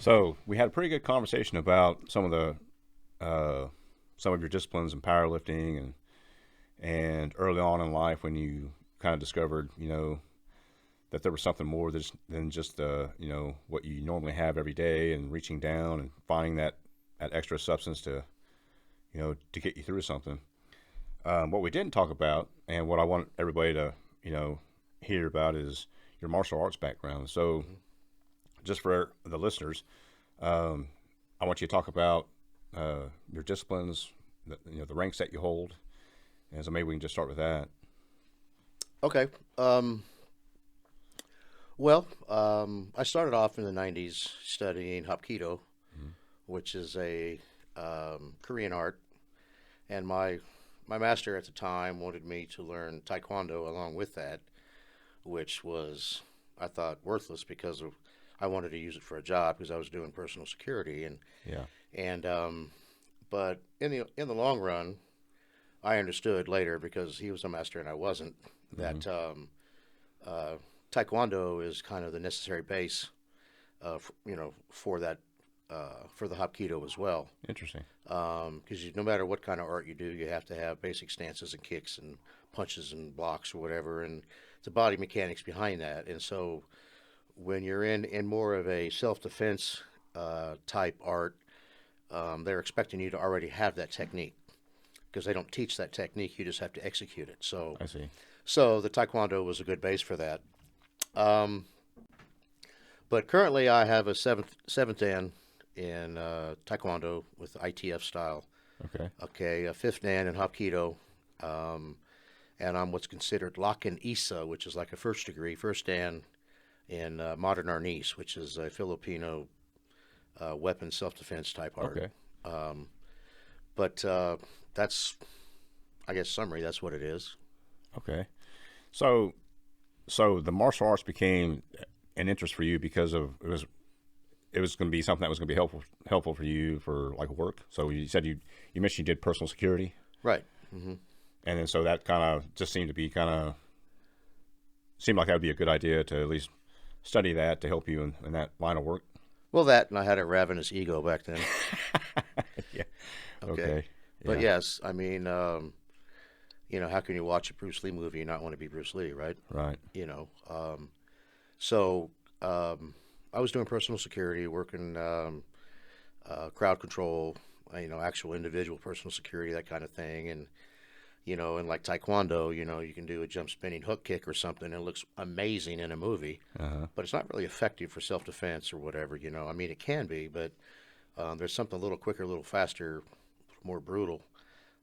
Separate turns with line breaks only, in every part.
So we had a pretty good conversation about some of your disciplines in powerlifting and early on in life when you kind of discovered, that there was something more than just what you normally have every day, and reaching down and finding that extra substance to get you through something. What we didn't talk about, and what I want everybody to hear about, is your martial arts background. So, just for the listeners, I want you to talk about your disciplines, the ranks that you hold, and so maybe we can just start with that.
Okay. I started off in the 90s studying Hapkido,
Mm-hmm.
which is a Korean art. And my master at the time wanted me to learn Taekwondo along with that, which was, I thought, worthless because I wanted to use it for a job because I was doing personal security.
Yeah.
And but in the long run, I understood later because he was a master and I wasn't
Mm-hmm.
that uh, Taekwondo is kind of the necessary base, for that for the Hapkido as well.
Interesting.
Because no matter what kind of art you do, you have to have basic stances and kicks and punches and blocks or whatever, and the body mechanics behind that. And so when you're in more of a self defense type art, they're expecting you to already have that technique because they don't teach that technique. You just have to execute it. So
I see.
so the Taekwondo was a good base for that. Um, but currently, I have a seventh dan in Taekwondo with ITF style.
Okay.
Okay, a fifth dan in Hapkido, um, and I'm what's considered Lakan Isa, which is like a first dan in modern Arnis, which is a Filipino weapon self defense type art.
Okay.
Um, but that's, I guess, summary. That's what it is.
Okay. So, so the martial arts became an interest for you because of it was going to be something that was going to be helpful for you for like work. So you said you mentioned you did personal security,
Right. Hmm.
and then so that kind of just seemed like that would be a good idea to at least study that to help you in that line of work.
Well, that and I had a ravenous ego back then.
Yeah.
Okay.
Okay.
But
Yeah.
yes, I mean, how can you watch a Bruce Lee movie and not want to be Bruce Lee, right?
Right.
You know, so I was doing personal security, working crowd control, actual individual personal security, that kind of thing, and like Taekwondo, you can do a jump spinning hook kick or something, and it looks amazing in a movie,
Uh huh.
but it's not really effective for self defense or whatever. I mean, it can be, but there's something a little quicker, a little faster, more brutal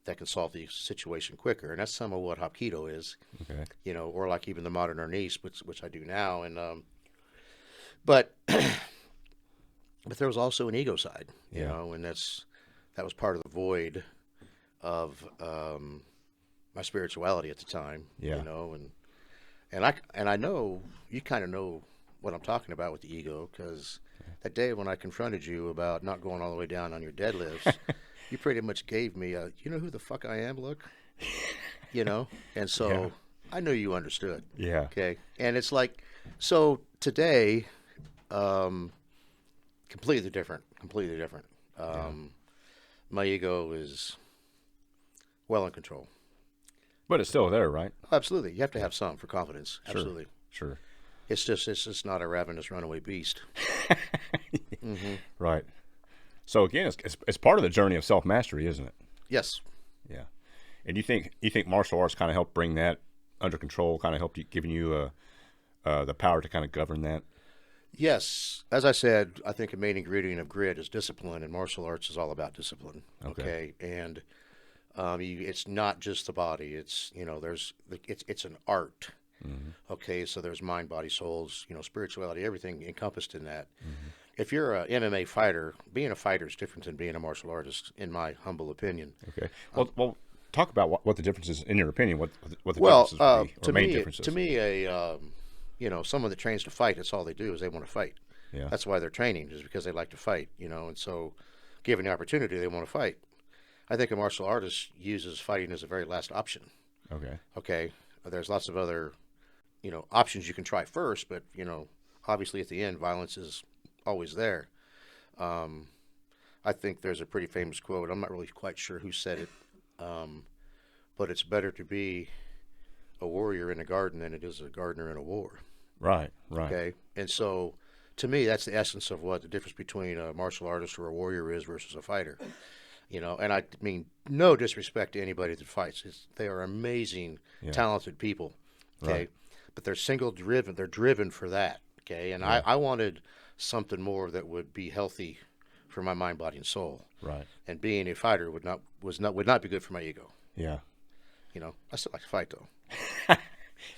that can solve the situation quicker, and that's some of what Hapkido is,
Okay.
or like even the modern Arnis, which I do now, and but but there was also an ego side,
Yeah.
and that was part of the void of my spirituality at the time,
Yeah.
and I know you kind of know what I'm talking about with the ego because that day when I confronted you about not going all the way down on your deadlifts, you pretty much gave me a you know who the fuck I am look, and
Yeah.
so I knew you understood.
Yeah.
Okay, and it's like so today, um, completely different, completely different.
Yeah.
My ego is well in control.
But it's still there, right?
Absolutely, you have to
Yeah.
have some for confidence.
Sure.
Absolutely,
Sure.
it's just not a ravenous runaway beast. Hmm.
Right. So again, it's part of the journey of self mastery, isn't it?
Yes,
Yeah. And you think martial arts kind of helped bring that under control, kind of helped you, giving you the power to kind of govern that.
yes. As I said, I think a main ingredient of grit is discipline, and martial arts is all about discipline.
Okay.
Okay, and it's not just the body. It's an art.
Mm-hmm.
Okay, so there's mind, body, souls, spirituality, everything encompassed in that.
Mm-hmm.
If you're a MMA fighter, being a fighter is different than being a martial artist, in my humble opinion.
Okay.
Um,
Well, talk about what the differences in your opinion. What the
well,
differences would be, or
to
main
me, to
differences.
me, someone that trains to fight, that's all they do is they want to fight.
Yeah.
That's why they're training, is because they like to fight, and so given the opportunity, they want to fight. I think a martial artist uses fighting as a very last option.
Okay.
Okay, there's lots of other, options you can try first, but obviously at the end, violence is always there. I think there's a pretty famous quote. I'm not really quite sure who said it, but it's better to be a warrior in a garden than it is a gardener in a war.
Right. Right.
Okay, and so to me, that's the essence of what the difference between a martial artist or a warrior is versus a fighter. And I mean no disrespect to anybody that fights. They are amazing,
Yeah.
talented people.
Right.
Okay, but they're single driven. They're driven for that. Okay, and
Yeah.
I wanted something more that would be healthy for my mind, body, and soul.
Right.
And being a fighter would not be good for my ego.
Yeah.
I still like to fight though.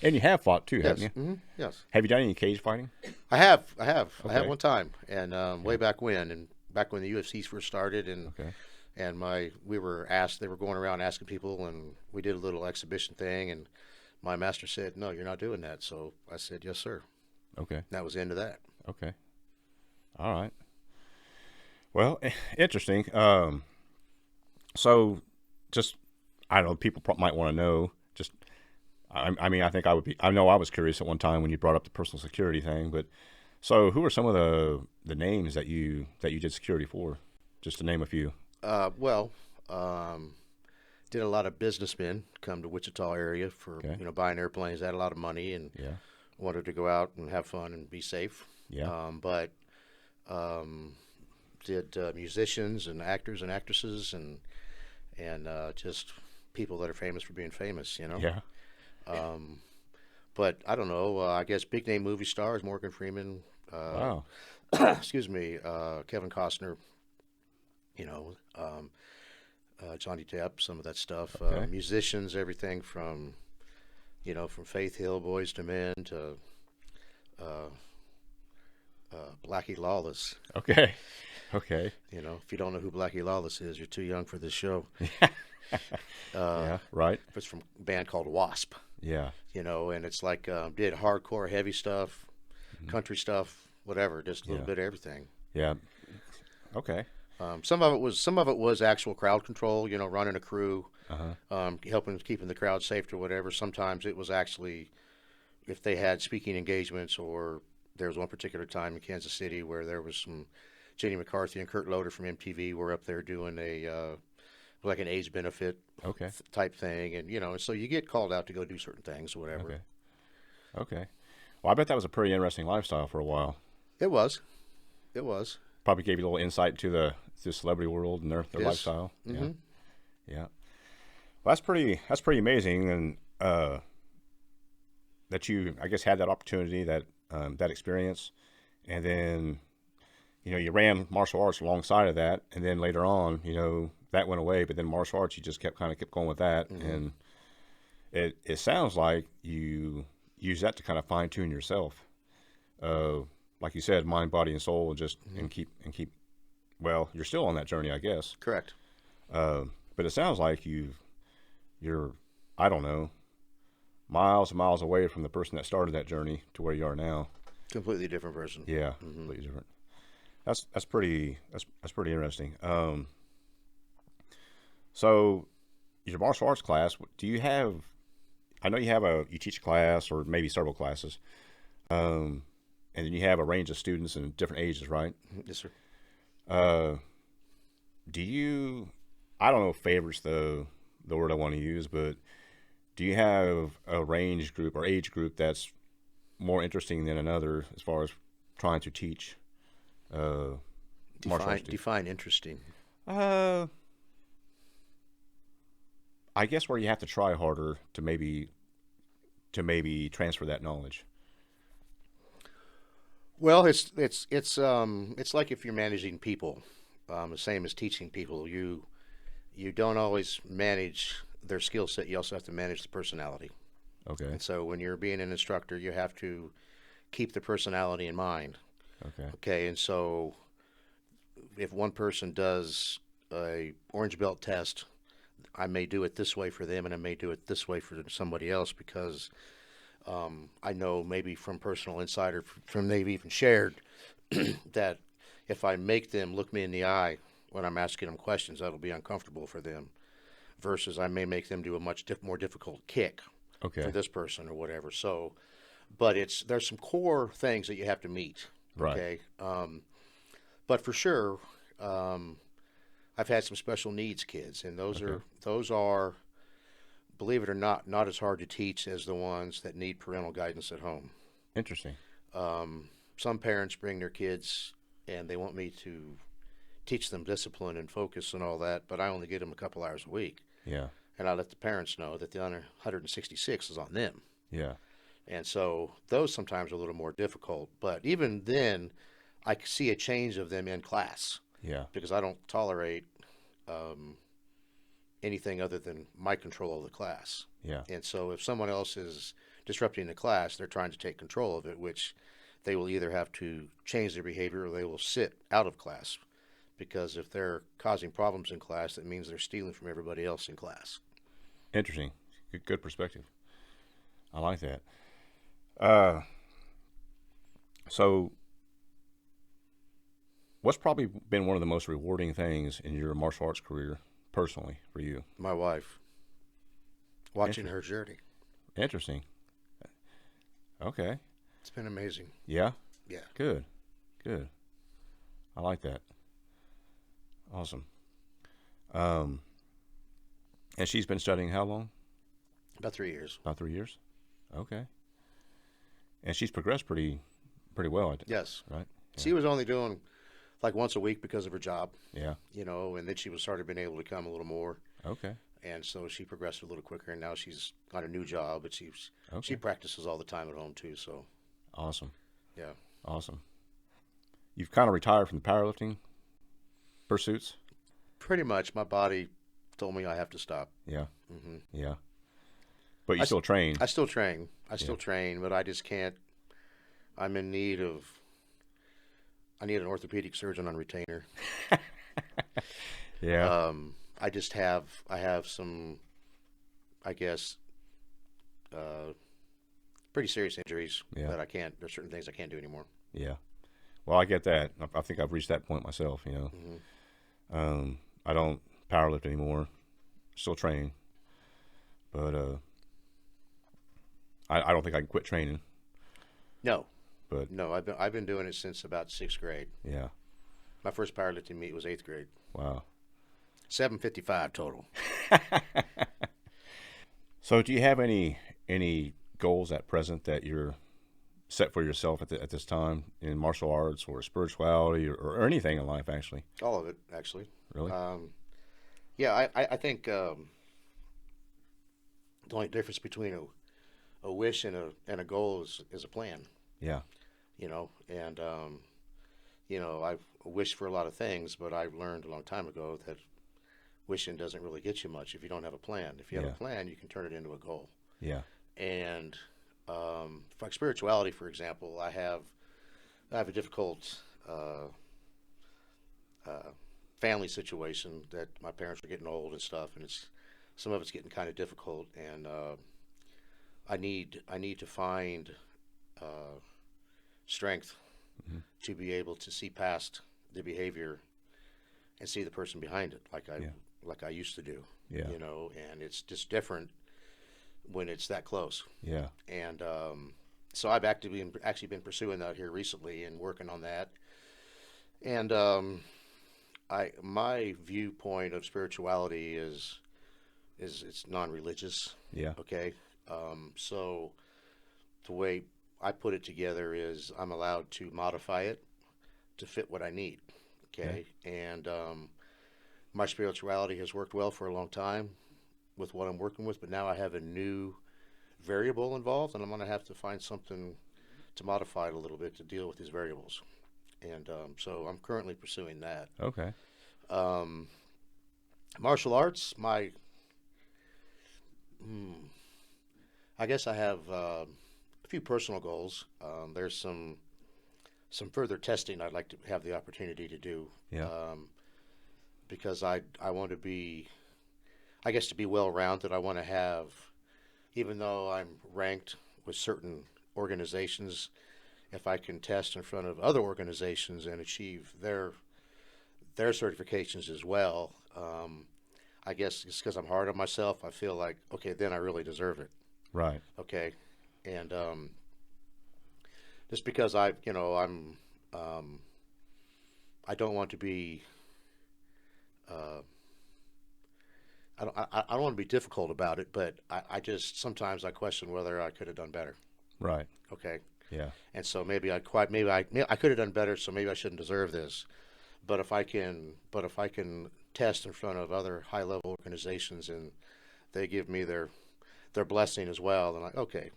And you have fought too, haven't
Yes,
you?
yes.
Have you done any cage fighting?
I have. I have
Okay.
one time, and way back when, back when the UFC first started,
Okay.
and we were asked. They were going around asking people, and we did a little exhibition thing, and my master said, "No, you're not doing that." So I said, "Yes, sir."
Okay.
And that was the end of that.
Okay. All right. Well, interesting. So just I don't know. People might want to know. Just I mean, I think I would be. I know I was curious at one time when you brought up the personal security thing. But so, who are some of the names that you did security for? Just to name a few.
Well, did a lot of businessmen come to Wichita area for
Okay.
buying airplanes. They had a lot of money and
Yeah.
wanted to go out and have fun and be safe.
Yeah.
But did musicians and actors and actresses and just people that are famous for being famous.
Yeah.
But I don't know. I guess big name movie stars, Morgan Freeman,
Wow.
excuse me, Kevin Costner, you know, um, Johnny Depp, some of that stuff.
Okay.
Musicians, everything from from Faith Hill, Boys to Men to uh, Blackie Lawless.
Okay. Okay.
If you don't know who Blackie Lawless is, you're too young for this show.
Yeah. Right.
It's from a band called Wasp.
Yeah.
And it's like did hardcore, heavy stuff, country stuff, whatever, just a little
Yeah.
bit of everything.
Yeah. Okay.
Some of it was actual crowd control, running a crew,
Uh-huh.
helping keeping the crowd safe or whatever. Sometimes it was actually if they had speaking engagements, or there was one particular time in Kansas City where there was some Jenny McCarthy and Kurt Loder from MTV were up there doing a like an AIDS benefit
Okay.
type thing, and so you get called out to go do certain things or whatever.
Okay. Okay. Well, I bet that was a pretty interesting lifestyle for a while.
It was. It was.
Probably gave you a little insight to the celebrity world and their
Yes.
lifestyle.
Mm-hmm.
Yeah. Yeah. Well, that's pretty amazing, and that you, I guess, had that opportunity, that experience, and then you ran martial arts alongside of that, and then later on, that went away, but then martial arts, you just kept going with that,
Mm-hmm.
and it sounds like you use that to kind of fine tune yourself, like you said, mind, body, and soul, and just
Mm-hmm.
and keep. Well, you're still on that journey, I guess,
Correct.
but it sounds like you're, I don't know, miles and miles away from the person that started that journey to where you are now.
Completely different person.
Yeah, completely different. That's pretty interesting. So your martial arts class, do you have? I know you teach a class or maybe several classes, and then you have a range of students in different ages, right?
Yes, sir.
Do you? I don't know if favorite's the word I want to use, but do you have a range group or age group that's more interesting than another as far as trying to teach martial arts?
Define interesting.
I guess where you have to try harder to maybe transfer that knowledge.
Well, it's like if you're managing people, the same as teaching people. You don't always manage their skill set. You also have to manage the personality.
Okay.
And so when you're being an instructor, you have to keep the personality in mind.
Okay.
Okay, and so if one person does a orange belt test, I may do it this way for them, and I may do it this way for somebody else because I know maybe from personal insight or from they've even shared that if I make them look me in the eye when I'm asking them questions, that'll be uncomfortable for them. Versus I may make them do a much more difficult kick
Okay.
for this person or whatever. So, but there's some core things that you have to meet.
Right.
Okay. But for sure, um, I've had some special needs kids, and
Okay.
those are, believe it or not, not as hard to teach as the ones that need parental guidance at home.
Interesting.
Some parents bring their kids and they want me to teach them discipline and focus and all that, but I only get them a couple hours a week.
Yeah.
And I let the parents know that the other 166 is on them.
Yeah.
And so those sometimes are a little more difficult. But even then, I see a change of them in class
Yeah.
because I don't tolerate um, anything other than my control of the class.
Yeah.
And so if someone else is disrupting the class, they're trying to take control of it, which they will either have to change their behavior or they will sit out of class. Because if they're causing problems in class, that means they're stealing from everybody else in class.
Interesting. Good perspective. I like that. Uh, so what's probably been one of the most rewarding things in your martial arts career personally for you?
My wife, watching
Inter-
her journey,
Interesting. Okay.
it's been amazing.
Yeah.
Yeah,
Good. Good. I like that. Awesome. Um, and she's been studying how long?
about 3 years.
About 3 years. Okay. And she's progressed pretty well,
Yes,
right? Yeah.
she was only doing like once a week because of her job,
Yeah.
and then she was started being able to come a little more,
Okay.
and so she progressed a little quicker. And now she's got a new job, but she
Okay.
practices all the time at home too. So
Awesome.
yeah,
Awesome. You've kind of retired from the powerlifting pursuits.
pretty much my body told me I have to stop.
Yeah.
hmm
Yeah. But you
I,
still train.
I still train. I
Yeah.
still train, but I just can't. I'm in need of. I need an orthopedic surgeon on retainer.
Yeah.
I just have. I have some. I guess. Pretty serious injuries
Yeah.
that I can't. There's certain things I can't do anymore.
Yeah. Well, I get that. I think I've reached that point myself.
hmm
I don't powerlift anymore. Still train, but I don't think I can quit training.
No,
But
no. I've been doing it since about sixth grade.
yeah.
My first powerlifting meet was eighth grade.
Wow.
755 total.
So, do you have any goals at present that you're set for yourself at this time in martial arts or spirituality or anything in life? Actually,
All of it, actually.
really.
Yeah, I think the only difference between a wish and a goal is a plan.
Yeah.
And I've wished for a lot of things, but I've learned a long time ago that wishing doesn't really get you much if you don't have a plan. If you have
Yeah.
a plan, you can turn it into a goal.
Yeah.
And like spirituality, for example, I have a difficult family situation that my parents are getting old and stuff, and some of it's getting kind of difficult, and I need to find uh, strength
hmm
to be able to see past the behavior and see the person behind it,
Yeah.
like I used to do.
Yeah.
And it's just different when it's that close.
Yeah.
And so I've actually been pursuing that here recently and working on that. And my viewpoint of spirituality is it's non-religious.
Yeah.
Okay, so the way I put it together is I'm allowed to modify it to fit what I need.
Okay.
Okay, and my spirituality has worked well for a long time with what I'm working with, but now I have a new variable involved, and I'm going to have to find something to modify it a little bit to deal with these variables. And so I'm currently pursuing that.
Okay.
Um, Martial arts, I guess I have a few personal goals. There's some further testing I'd like to have the opportunity to do,
Yeah.
because I want to be, I guess, to be well rounded. I want to have, even though I'm ranked with certain organizations, if I can test in front of other organizations and achieve their certifications as well, I guess it's because I'm hard on myself. I feel like, okay, then I really deserve it.
Right.
Okay, and just because I'm I don't want to be. Uh, I don't want to be difficult about it, but I just sometimes I question whether I could have done better.
Right.
Okay,
Yeah.
and so maybe I could have done better, so maybe I shouldn't deserve this. But if I can test in front of other high level organizations and they give me their blessing as well, then like okay,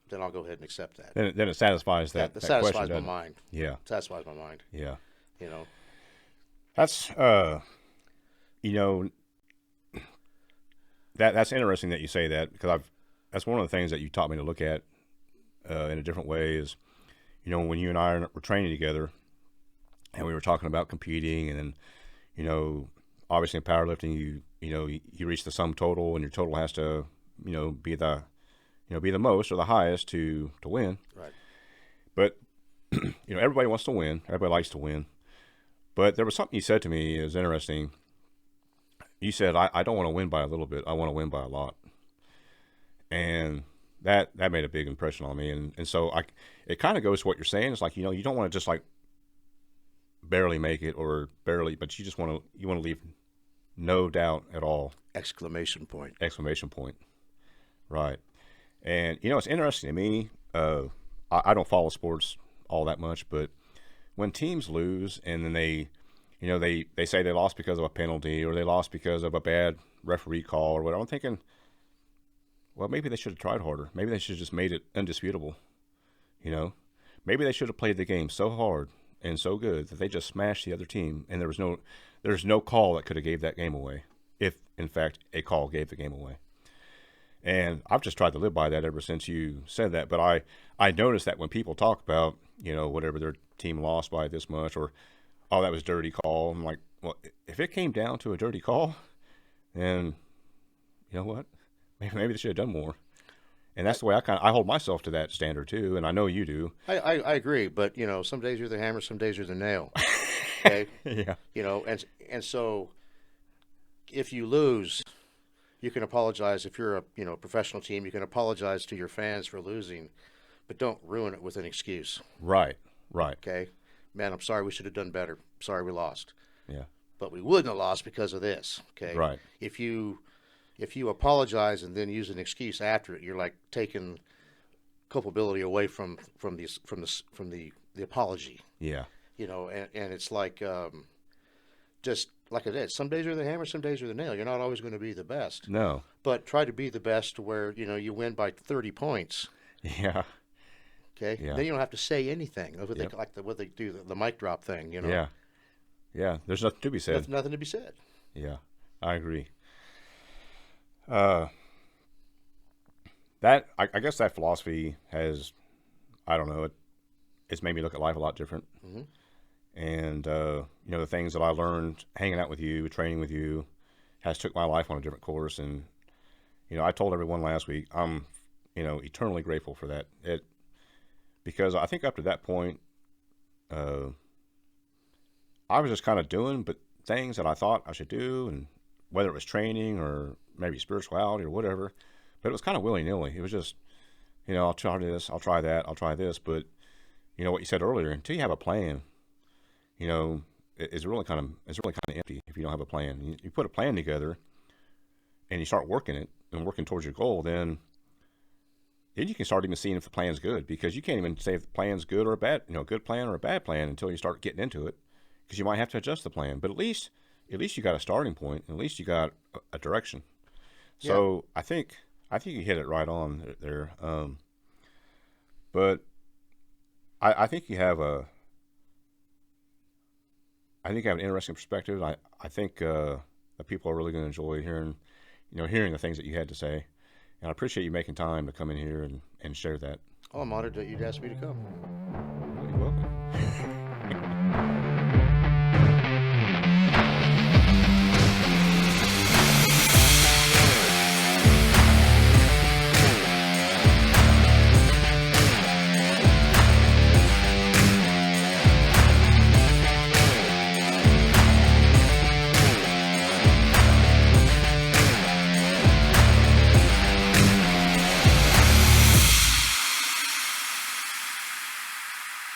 then I'll go ahead and accept that.
Then it satisfies
That
that question,
satisfies my
doesn't it?
mind.
Yeah.
Satisfies my mind.
Yeah.
You know.
That's you know, that's interesting that you say that, because that's one of the things that you taught me to look at in a different way is, when you and I were training together and we were talking about competing, and then, obviously in powerlifting, you reach the sum total, and your total has to, be the most or the highest to win.
Right.
But, everybody wants to win. Everybody likes to win. But there was something you said to me that was interesting. You said, I don't want to win by a little bit. I want to win by a lot. And that made a big impression on me. And so it kind of goes to what you're saying. It's like, you don't want to just like barely make it or barely, but you want to leave no doubt at all.
Exclamation point.
Exclamation point. Right. And, it's interesting to me. I don't follow sports all that much, but when teams lose and then they say they lost because of a penalty or they lost because of a bad referee call or whatever, I'm thinking, well, maybe they should have tried harder. Maybe they should have just made it undisputable. Maybe they should have played the game so hard and so good that they just smashed the other team, and there's no call that could have gave that game away, if in fact a call gave the game away. And I've just tried to live by that ever since you said that. But I noticed that when people talk about, whatever their team lost by this much, or, oh, that was a dirty call, I'm like, well, if it came down to a dirty call, then you know what? Maybe they should have done more. And that's the way I hold myself to that standard too, and I know you do.
I agree, but some days you're the hammer, some days you're the nail. Okay.
Yeah.
And so if you lose, you can apologize. If you're a professional team, you can apologize to your fans for losing, but don't ruin it with an excuse.
Right. Right.
Okay. Man, I'm sorry. We should have done better. Sorry we lost.
Yeah.
But we wouldn't have lost because of this. Okay.
Right.
If you apologize and then use an excuse after it, you're like taking culpability away from the apology.
Yeah.
And it's like just like I said, some days are the hammer, some days are the nail. You're not always going to be the best.
No.
But try to be the best to where, you win by 30 points.
Yeah.
Okay?
Yeah.
Then you don't have to say anything.
Yep.
What they do, the mic drop thing,
Yeah. Yeah. There's nothing to be said.
Nothing to be said.
Yeah. I agree. I guess that philosophy has, I don't know, it's made me look at life a lot different.
Mm-hmm.
And, the things that I learned hanging out with you, training with you, has took my life on a different course. And, I told everyone last week, I'm, eternally grateful for that. Because I think up to that point, I was just kind of doing things that I thought I should do, and whether it was training or maybe spirituality or whatever, but it was kind of willy-nilly. It was just, I'll try this, I'll try that, I'll try this. But, what you said earlier, until you have a plan, it's really kind of empty if you don't have a plan. You put a plan together and you start working it and working towards your goal, then you can start even seeing if the plan's good, because you can't even say if the plan's good or a bad, good plan or a bad plan until you start getting into it, because you might have to adjust the plan. But at least you got a starting point. At least you got a direction. So yeah. I think you hit it right on there. But I think you have an interesting perspective. I think that people are really going to enjoy hearing the things that you had to say. And I appreciate you making time to come in here and share that.
Oh, I'm honored that you'd asked me to come.
Well, you're welcome.